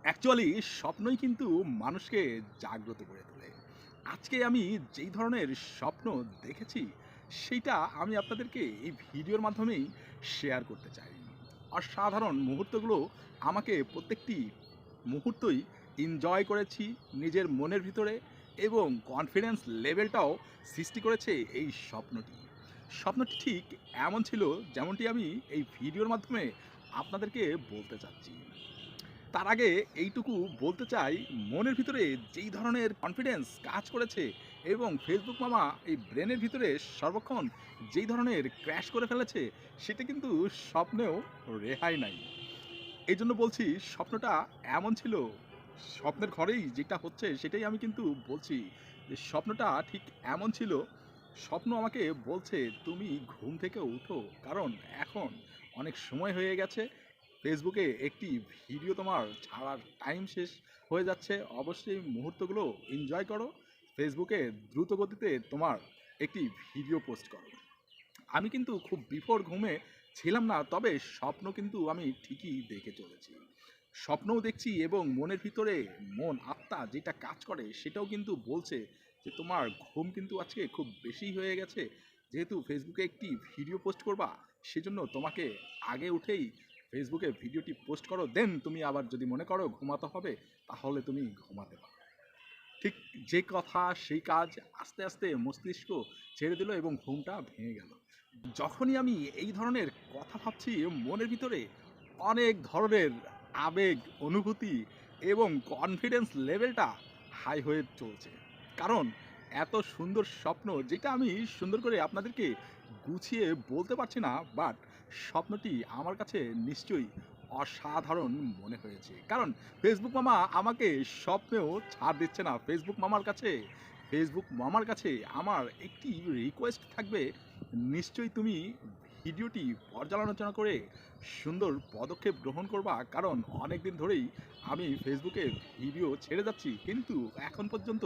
Actually স্বপ্নই কিন্তু মানুষকে জাগ্রত করে তোলে। আজকে আমি যেই ধরনের স্বপ্ন দেখেছি, সেইটা আমি আপনাদেরকে এই ভিডিওর মাধ্যমেই শেয়ার করতে চাই। অসাধারণ মুহূর্তগুলো আমাকে প্রত্যেকটি মুহূর্তই এনজয় করেছি নিজের মনের ভিতরে এবং কনফিডেন্স লেভেলটাও সৃষ্টি করেছে এই স্বপ্নটি। স্বপ্নটি ঠিক এমন ছিল যেমনটি আমি এই ভিডিওর মাধ্যমে আপনাদেরকে বলতে চাচ্ছি। তার আগে এইটুকু বলতে চাই, মনের ভিতরে যেই ধরনের কনফিডেন্স কাজ করেছে এবং ফেসবুক মামা এই ব্রেনের ভিতরে সর্বক্ষণ যেই ধরনের ক্র্যাশ করে ফেলেছে, সেটা কিন্তু স্বপ্নেও রেহাই নাই। এই জন্য বলছি স্বপ্নটা এমন ছিল, স্বপ্নের ঘরেই যেটা হচ্ছে সেটাই আমি কিন্তু বলছি যে স্বপ্নটা ঠিক এমন ছিল। স্বপ্ন আমাকে বলছে তুমি ঘুম থেকে উঠো, কারণ এখন অনেক সময় হয়ে গেছে। ফেসবুকে একটি ভিডিও তোমার ছাড়ার টাইম শেষ হয়ে যাচ্ছে, অবশ্যই মুহূর্তগুলো এনজয় করো। ফেসবুকে দ্রুত গতিতে তোমার একটি ভিডিও পোস্ট করো। আমি কিন্তু খুব বিফোর ঘুমে ছিলাম না, তবে স্বপ্ন কিন্তু আমি ঠিকই দেখে চলেছি। স্বপ্নও দেখছি এবং মনের ভিতরে মন আত্মা যেটা কাজ করে সেটাও কিন্তু বলছে যে তোমার ঘুম কিন্তু আজকে খুব বেশি হয়ে গেছে। যেহেতু ফেসবুকে একটি ভিডিও পোস্ট করবা, সেজন্য তোমাকে আগে উঠেই ফেসবুকে ভিডিওটি পোস্ট করো, দেন তুমি আবার যদি মনে করো ঘুমাতে হবে, তাহলে তুমি ঘুমাতে পারো। ঠিক যে কথা সেই কাজ, আস্তে আস্তে মস্তিষ্ক ছেড়ে দিল এবং ঘুমটা ভেঙে গেল। যখনই আমি এই ধরনের কথা ভাবছি, মনের ভিতরে অনেক ধরনের আবেগ, অনুভূতি এবং কনফিডেন্স লেভেলটা হাই হয়ে চলছে। কারণ এত সুন্দর স্বপ্ন যেটা আমি সুন্দর করে আপনাদেরকে গুছিয়ে বলতে পারছি না, বাট স্বপ্নটি আমার কাছে নিশ্চয়ই অসাধারণ মনে হয়েছে। কারণ ফেসবুক মামা আমাকে স্বপ্নেও ছাড় দিচ্ছে না। ফেসবুক মামার কাছে আমার একটি রিকোয়েস্ট থাকবে, নিশ্চয়ই তুমি ভিডিওটি পর্যালোচনা করে সুন্দর পদক্ষেপ গ্রহণ করবা। কারণ অনেক দিন ধরেই আমি ফেসবুকে ভিডিও ছেড়ে যাচ্ছি, কিন্তু এখন পর্যন্ত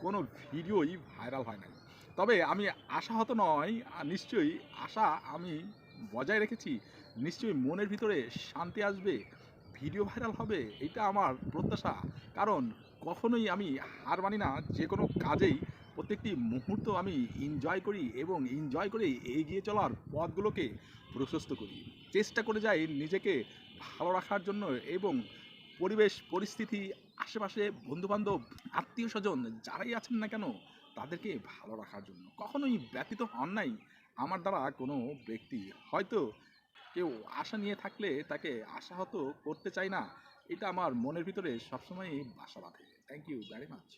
কোনো ভিডিওই ভাইরাল হয় নাই। তবে আমি আশাহত নয়, নিশ্চয়ই আশা আমি বজায় রেখেছি। নিশ্চয়ই মনের ভিতরে শান্তি আসবে, ভিডিও ভাইরাল হবে, এটা আমার প্রত্যাশা। কারণ কখনোই আমি হার মানি না, যে কোনো কাজেই প্রত্যেকটি মুহূর্ত আমি এনজয় করি এবং এনজয় করে এগিয়ে চলার পথগুলোকে প্রশস্ত করি। চেষ্টা করে যাই নিজেকে ভালো রাখার জন্য এবং পরিবেশ পরিস্থিতি, আশেপাশে বন্ধুবান্ধব, আত্মীয় স্বজন যারাই আছেন না কেন, তাদেরকে ভালো রাখার জন্য কখনোই ব্যতীত হন নাই আমার দ্বারা কোনো ব্যক্তি। হয়তো কেউ আশা নিয়ে থাকলে তাকে আশাহত করতে চাই না, এটা আমার মনের ভিতরে সবসময়ই বাসা বাঁধে। Thank you very much.